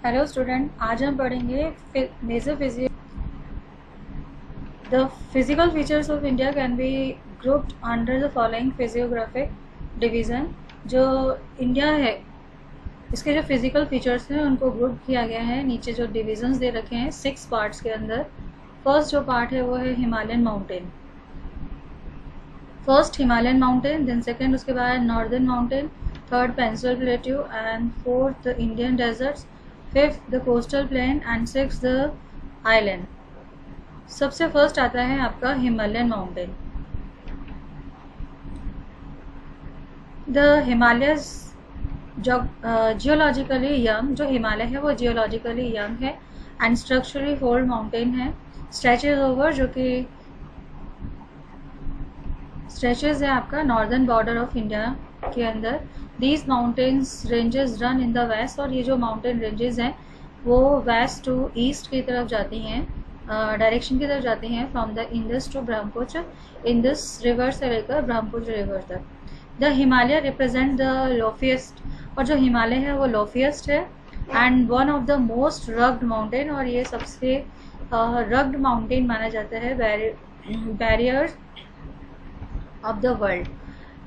Hello student, आज हम पढ़ेंगे measure the physical features of India can be grouped under the following physiographic division. जो India है इसके जो फिजिकल फीचर्स हैं उनको ग्रुप किया गया है। नीचे जो डिविजन्स दे रखे हैं 6 पार्ट्स के अंदर। फर्स्ट जो पार्ट है वो है Himalayan mountain. First Himalayan mountain, then second उसके बाद northern mountain, third peninsular plateau and fourth the Indian deserts, fifth the coastal plain and six the island. सबसे फर्स्ट आता है आपका Himalayan mountain. The Himalayas geologically young, जो हिमालय है वो जियोलॉजिकली यंग है एंड स्ट्रक्चरली ओल्ड माउंटेन है। स्ट्रेचेज ओवर, जो कि स्ट्रेचेज है आपका नॉर्दर्न बॉर्डर ऑफ इंडिया के अंदर। These mountains ranges run in the west, और ये जो माउंटेन रेंजेस हैं वो वेस्ट टू ईस्ट की तरफ जाती हैं, डायरेक्शन की तरफ जाती हैं from the Indus to Brahmaputra, Indus river से लेकर ब्रह्मपुत्र रिवर तक। The Himalaya represent the loftiest, और जो हिमालय है वो लोफीएस्ट है and one of the most rugged mountain, और ये सबसे रग्ड माउंटेन माना जाता है। Barriers of the world,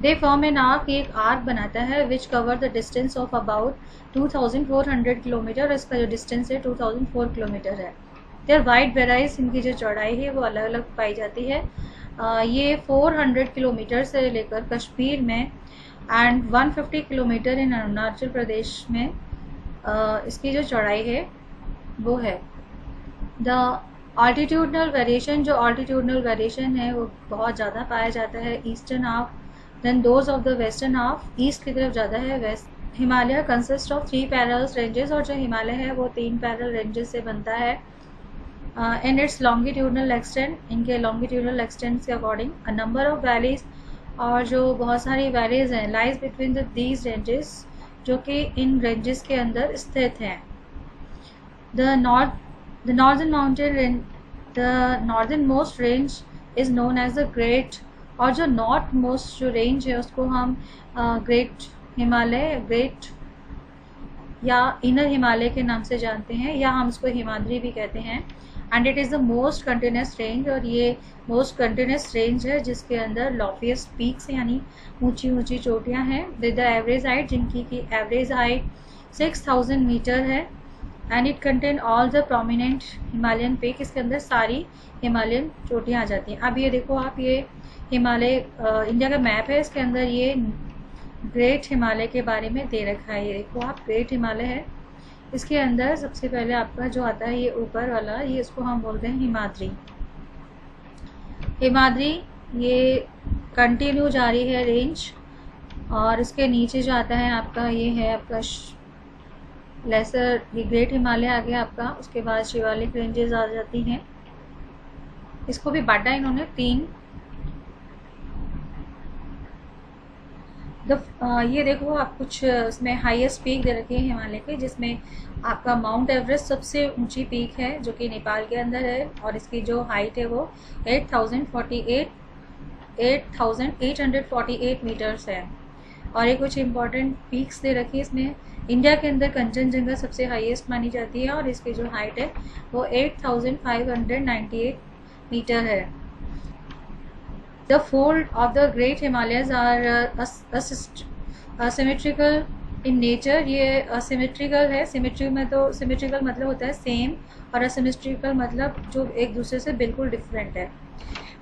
they form an arc, एक आर्क बनाता है which cover the distance of about 2400 kilometre. इसका जो डिस्टेंस है 2004 किलोमीटर है। देयर वाइड वेराइज, इनकी जो चौड़ाई है वो अलग अलग पाई जाती है। ये 400 किलोमीटर से लेकर कश्मीर में and 150 kilometre in Arunachal Pradesh में इसकी जो चौड़ाई है वो है। द ऑल्टीट्यूडनल वेरिएशन, जो ऑल्टीट्यूडनल वेरिएशन है वो बहुत ज़्यादा पाया जाता है eastern half, then those of the western half, east की तरफ ज़्यादा है। West Himalaya consist of 3 parallel ranges, और जो हिमालय है वो 3 पैरेलल रेंजेस से बनता है। इन इट्स लॉन्गिट्यूडनल एक्सटेंट, इनके लॉन्गिट्यूडनल एक्सटेंट के according a number of valleys, और जो बहुत सारी वैलीज हैं लाइज बिटवीन दीज रेंजेस, जो कि इन रेंजेस के अंदर स्थित हैं। The northern mountain, the northernmost range is known as the Great, और जो नॉर्थ मोस्ट जो रेंज है उसको हम ग्रेट हिमालय, ग्रेट या इनर हिमालय के नाम से जानते हैं, या हम इसको हिमाद्री भी कहते हैं। And it is the most continuous range, और ये मोस्ट कंटिन्यूस रेंज है जिसके अंदर लॉफीएस्ट पीक्स यानी ऊंची ऊंची चोटियां हैं विद द एवरेज हाइट, जिनकी की एवरेज हाइट 6000 मीटर है। And it contain all the prominent Himalayan peak, इसके अंदर सारी हिमालयन चोटियाँ आ जाती हैं। अब ये देखो आप, ये हिमालय इंडिया का मैप है, इसके अंदर ये ग्रेट हिमालय के बारे में दे रखा है। ये देखो आप, ग्रेट हिमालय है, इसके अंदर सबसे पहले आपका जो आता है ये ऊपर वाला, ये इसको हम बोलते हैं हिमाद्री। हिमाद्री ये कंटिन्यू जारी है रेंज, और इसके नीचे जो आता है आपका ये है आपका लेसर, ये ग्रेट हिमालय आ गया आपका। उसके बाद शिवालिक रेंजेस आ जाती हैं, इसको भी बांटा इन्होंने 3। ये देखो आप, कुछ इसमें हाईएस्ट पीक दे रखे हैं हिमालय के, जिसमें आपका माउंट एवरेस्ट सबसे ऊंची पीक है जो कि नेपाल के अंदर है, और इसकी जो हाइट है वो 8848 मीटर्स है। और ये कुछ इंपॉर्टेंट पीक्स दे रखी है इसमें। इंडिया के अंदर कंचनजंगा सबसे हाईएस्ट मानी जाती है, और इसकी जो हाइट है वो 8598 मीटर है। The fold of the great Himalayas are asymmetrical in nature, ये असिमेट्रिकल है। सिमेट्रिकल मतलब होता है सेम, और असिमेट्रिकल मतलब जो एक दूसरे से बिल्कुल डिफरेंट है।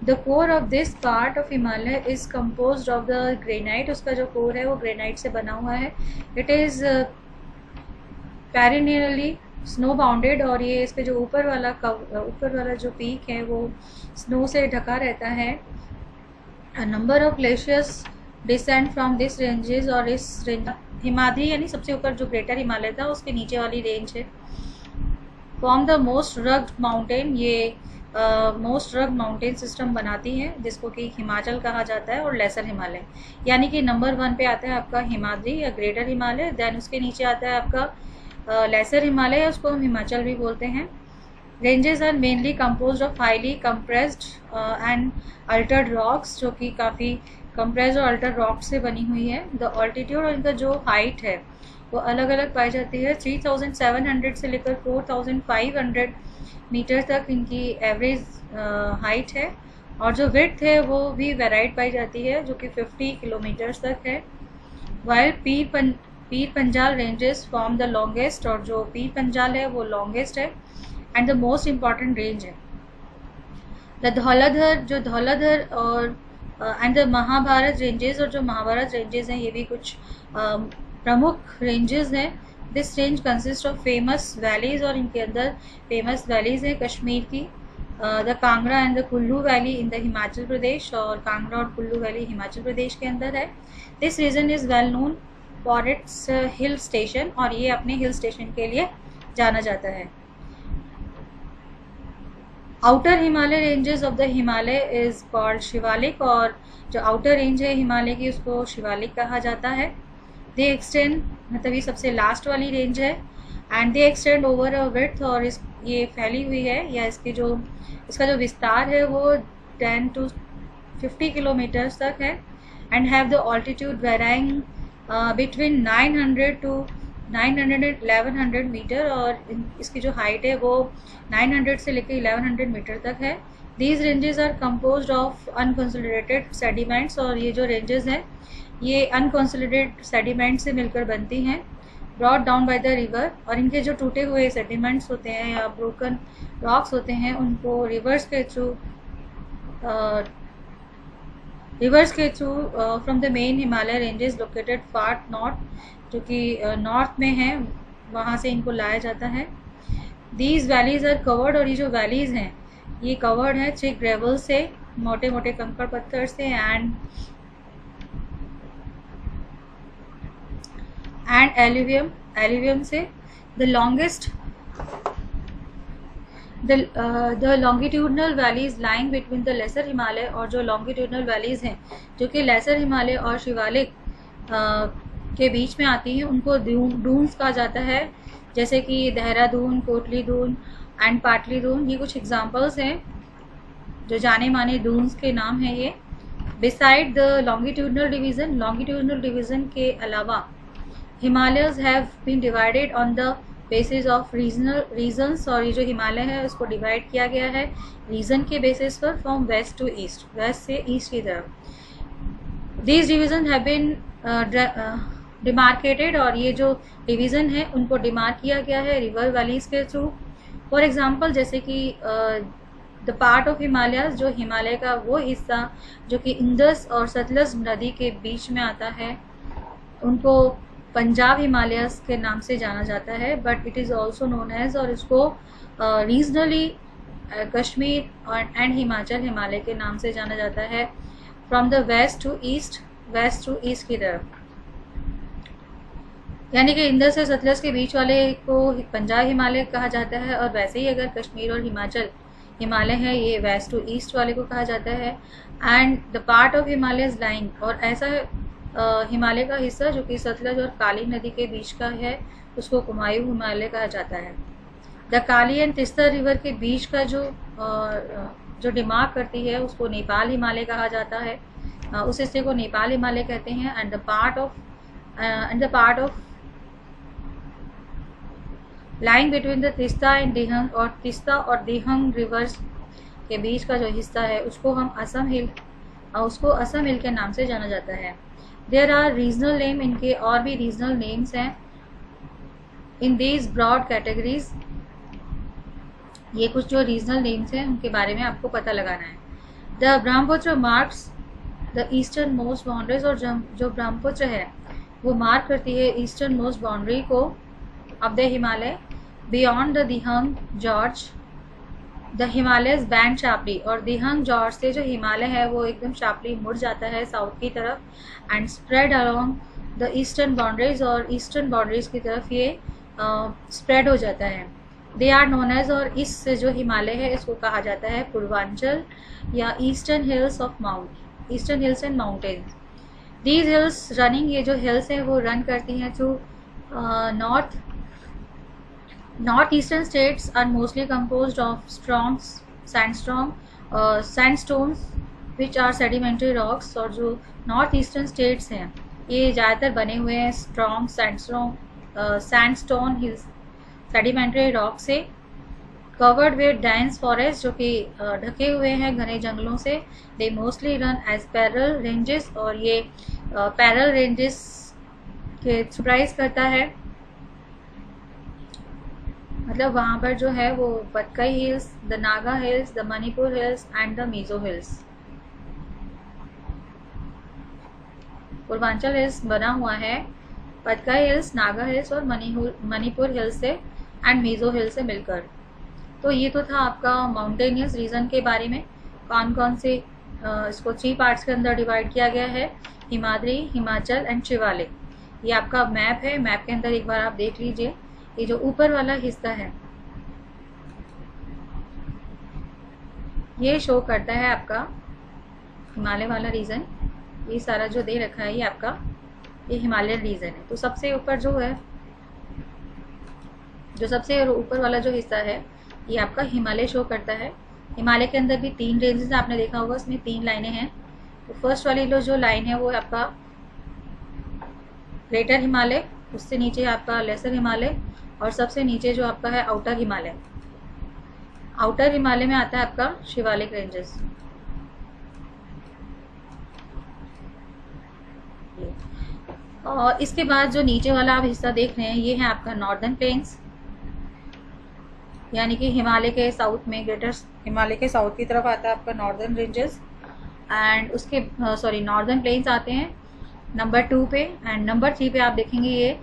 The core of this part of Himalaya is compose of the granite, उसका जो कोर है वो ग्रेनाइट से बना हुआ है। इट इज़ पेरिनियरली स्नो बाउंडेड, और ये इसके जो ऊपर वाला जो पीक है वो स्नो से ढका रहता है। A number of glaciers descend from this ranges, और इस रेंज हिमाद्री यानी सबसे ऊपर जो ग्रेटर हिमालय था उसके नीचे वाली रेंज है। Form the most rugged mountain, ये मोस्ट रग्ड माउंटेन सिस्टम बनाती है, जिसको कि हिमाचल कहा जाता है और लेसर हिमालय। यानी कि नंबर 1 पे आता है आपका हिमाद्री या ग्रेटर हिमालय, देन उसके नीचे आता है आपका लेसर हिमालय, उसको हम हिमाचल भी बोलते हैं। Ranges are mainly composed of highly compressed and altered rocks, जो कि काफ़ी कंप्रेस्ड और अल्टर्ड रॉक से बनी हुई है। द ऑल्टीट्यूड, और इनका जो हाइट है वो अलग अलग पाई जाती है। 3700 से लेकर 4500 मीटर तक इनकी एवरेज हाइट है, और जो विड्थ है वो भी वेराइड पाई जाती है जो कि 50 किलोमीटर्स तक है। While Pir Panjal ranges form the longest, और जो पीर पंजाल है वो लॉन्गेस्ट है and the most important range है। द धौलाधर, जो धौलाधर और एंड द महाभारत रेंजेस, और जो महाभारत रेंजेस हैं ये भी कुछ प्रमुख रेंजेस हैं। This range consist of famous valleys, और इनके अंदर फेमस वैलीज हैं कश्मीर की। The Kangra and the Kullu valley in the Himachal Pradesh, और कांगड़ा और कुल्लू वैली हिमाचल प्रदेश के अंदर है। This region is well known for its hill station, और ये अपने हिल स्टेशन के लिए जाना जाता है। Outer Himalaya ranges of the Himalaya is called Shivalik, और जो आउटर रेंज है हिमालय की उसको शिवालिक कहा जाता है। दे एक्सटेंड, मतलब ये सबसे लास्ट वाली रेंज है, and they extend over a width, और ये फैली हुई है, या इसका जो विस्तार है वो 10 to 50 किलोमीटर्स तक है, and have the altitude varying between 900 to 1100 metre, और इसकी जो हाइट है वो 900 से लेकर 1100 मीटर तक है। These ranges are composed of unconsolidated sediments, और ये जो रेंजेस हैं ये अनकंसोलिडेटेड सेडिमेंट से मिलकर बनती हैं, brought down by the river, और इनके जो टूटे हुए सेडिमेंट्स होते हैं या ब्रोकन रॉक्स होते हैं उनको रिवर्स के through from the main Himalaya ranges located far north, जो कि नॉर्थ में है, वहाँ से इनको लाया जाता है। दीज वैलीज आर कवर्ड, और ये जो वैलीज हैं ये कवर्ड है थिक ग्रेवल से, मोटे मोटे कंकड़ पत्थर से, एंड एल्यूवियम से। The longitudinal valleys lying between the lesser Himalaya, और जो लॉन्गिट्यूडनल वैलीज हैं जो कि लेसर हिमालय और शिवालिक के बीच में आती हैं उनको डून्स कहा जाता है, जैसे कि देहरादून, कोटली दून एंड पाटली दून, ये कुछ एग्जांपल्स हैं जो जाने माने डून्स के नाम हैं ये। बिसाइड द लॉन्गिट्यूडनल डिवीजन के अलावा Himalayas have been divided on the basis of regions, और ये जो हिमालय है उसको डिवाइड किया गया है रीजन के बेसिस पर, from west to east, west से ईस्ट की तरफ। These division have been demarcated, और ये जो डिवीज़न है उनको डिमार्क किया गया है रिवर वैलीज के थ्रू। फॉर एग्जांपल, जैसे कि द पार्ट ऑफ हिमालयस, जो हिमालय का वो हिस्सा जो कि इंडस और सतलज नदी के बीच में आता है, उनको पंजाब हिमालयस के नाम से जाना जाता है, but it is also known as, और इसको रीजनली कश्मीर एंड हिमाचल हिमालय के नाम से जाना जाता है। From the west to east की तरफ, यानी कि इंदस से सतलज के बीच वाले को पंजाब हिमालय कहा जाता है, और वैसे ही अगर कश्मीर और हिमाचल हिमालय है ये वेस्ट टू ईस्ट वाले को कहा जाता है। And the part of Himalayas lying, और ऐसा हिमालय का हिस्सा जो कि सतलज और काली नदी के बीच का है उसको कुमायूं हिमालय कहा जाता है। The Kali and Teesta river के बीच का जो डिमार्क करती है उसको नेपाल हिमालय कहा जाता है, उस हिस्से को नेपाल हिमालय कहते हैं। And the part of lying between the Teesta and Dihang, और तिस्ता और दिहंग रिवर्स के बीच का जो हिस्सा है उसको हम असम हिल के नाम से जाना जाता है। देयर आर रीजनल नेम, इनके और भी रीजनल नेम्स हैं। इन दीज ब्रॉड कैटेगरीज, ये कुछ जो रीजनल नेम्स हैं उनके बारे में आपको पता लगाना है। The Brahmaputra marks the eastern most boundaries, और जो ब्रह्मपुत्र है वो मार्क करती है ईस्टर्न मोस्ट बाउंड्री को of the Himalaya. Beyond the Dihang George the Himalayas band sharply, और दिहंग जॉर्ज से जो हिमालय है वो एकदम शार्पली मुड़ जाता है साउथ की तरफ। And spread along the eastern boundaries, और ईस्टर्न बाउंड्रीज की तरफ ये स्प्रेड हो जाता है। दे आर नोन एज, और इस जो हिमालय है इसको कहा जाता है पूर्वांचल या eastern hills and mountains. These hills running, ये जो हिल्स हैं वो रन करती हैं through north eastern states are mostly composed of strong sandstones which are sedimentary rocks, और जो नॉर्थ ईस्टर्न स्टेट्स हैं ये ज़्यादातर बने हुए हैं strong sandstone sandstone hills sedimentary rock से, कवर्ड विद डेंस फॉरेस्ट जो कि ढके हुए हैं घने जंगलों से। They mostly run as parallel ranges, और ये पैरल रेंजेस के सरप्राइज करता है, मतलब वहाँ पर जो है वो Patkai hills, the Naga hills, the Manipur hills and the Mizo hills. Purvanchal hills बना हुआ है पतकाई हिल्स, नागा हिल्स और मणिपुर हिल्स से एंड मिजो हिल्स से मिलकर। तो ये तो था आपका माउंटेनियस रीजन के बारे में, कौन कौन से इसको 3 पार्ट्स के अंदर डिवाइड किया गया है, हिमाद्री, हिमाचल एंड शिवालिक। ये आपका मैप है, मैप के अंदर एक बार आप देख लीजिए। ये जो ऊपर वाला हिस्सा है ये शो करता है आपका हिमालय वाला रीजन। ये सारा जो दे रखा है ये आपका ये हिमालयन रीजन है। तो सबसे ऊपर जो है, जो सबसे ऊपर वाला जो हिस्सा है ये आपका हिमालय शो करता है। हिमालय के अंदर भी 3 रेंजेस आपने देखा होगा, इसमें 3 लाइनें हैं। तो फर्स्ट वाली जो लाइन है वो आपका ग्रेटर हिमालय, उससे नीचे आपका लेसर हिमालय, और सबसे नीचे जो आपका है आउटर हिमालय। आउटर हिमालय में आता है आपका शिवालिक रेंजेस। और इसके बाद जो नीचे वाला आप हिस्सा देख रहे हैं ये है आपका नॉर्दर्न प्लेन्स, यानी कि हिमालय के साउथ में, ग्रेटर हिमालय के साउथ की तरफ आता है आपका नॉर्दर्न रेंजेस, एंड उसके नॉर्दर्न प्लेन्स आते हैं नंबर 2 पे, एंड नंबर 3 पे आप देखेंगे ये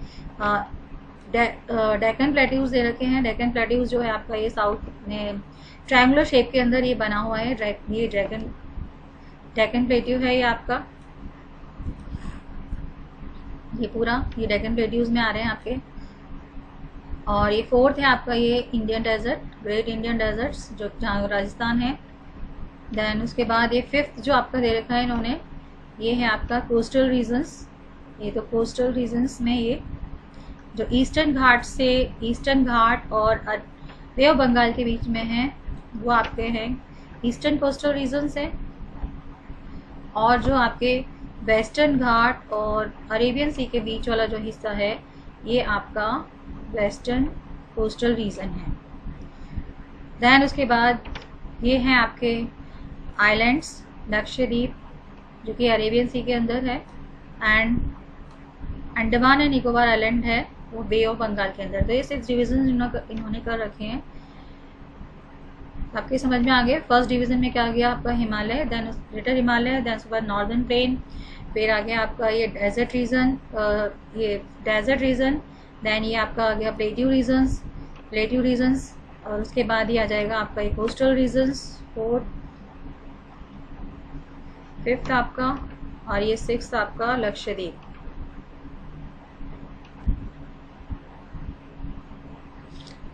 डेक्कन प्लेट्यूज दे रखे हैं। डेक्कन प्लेट्यूज जो है आपका ये साउथ में ट्रायंगुलर शेप के अंदर ये बना हुआ है। ये डेक्कन प्लेट्यू है ये आपका, ये पूरा ये डेक्कन प्लेट्यूज में आ रहे हैं आपके। और ये 4th है आपका ये Indian desert, great Indian deserts जो जहाँ राजस्थान है। देन उसके बाद ये 5th जो आपका दे रखा है इन्होंने, ये है आपका कोस्टल रीजन्स। ये तो कोस्टल रीजन्स में ये जो ईस्टर्न घाट और बे ऑफ बंगाल के बीच में है वो आपके हैं ईस्टर्न कोस्टल रीजन्स है। और जो आपके वेस्टर्न घाट और अरेबियन सी के बीच वाला जो हिस्सा है ये आपका वेस्टर्न कोस्टल रीजन है। दैन उसके बाद ये हैं आपके आइलैंड्स, लक्षद्वीप जो कि अरेबियन सी के अंदर है, and Andaman and Nicobar island है वो बे ऑफ बंगाल के अंदर। तो ये 6 डिविजन इन्होंने कर रखे हैं। आपके समझ में आ गया। फर्स्ट डिवीजन में क्या आ गया आपका Himalaya, then greater Himalaya, then उसके बाद नॉर्दर्न प्लेन, फिर आ गया आपका ये डेजर्ट रीजन, देन ये आपका आ गया प्लेट्यू रीजन्स, और उसके बाद ही आ जाएगा आपका ये कोस्टल रीजन्स 4th, 5th आपका, और ये 6th आपका लक्षद्वीप।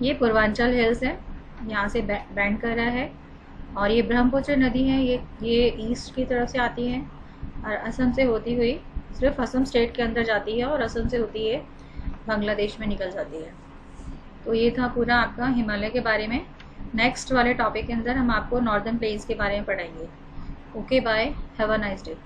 ये पूर्वांचल हिल्स है, यहाँ से बैंड कर रहा है। और ये ब्रह्मपुत्र नदी है, ये ईस्ट की तरफ से आती है और असम से होती हुई सिर्फ असम स्टेट के अंदर जाती है, और असम से होती है बांग्लादेश में निकल जाती है। तो ये था पूरा आपका हिमालय के बारे में। नेक्स्ट वाले टॉपिक के अंदर हम आपको नॉर्दर्न प्लेन्स के बारे में पढ़ाएंगे। Okay bye, have a nice day.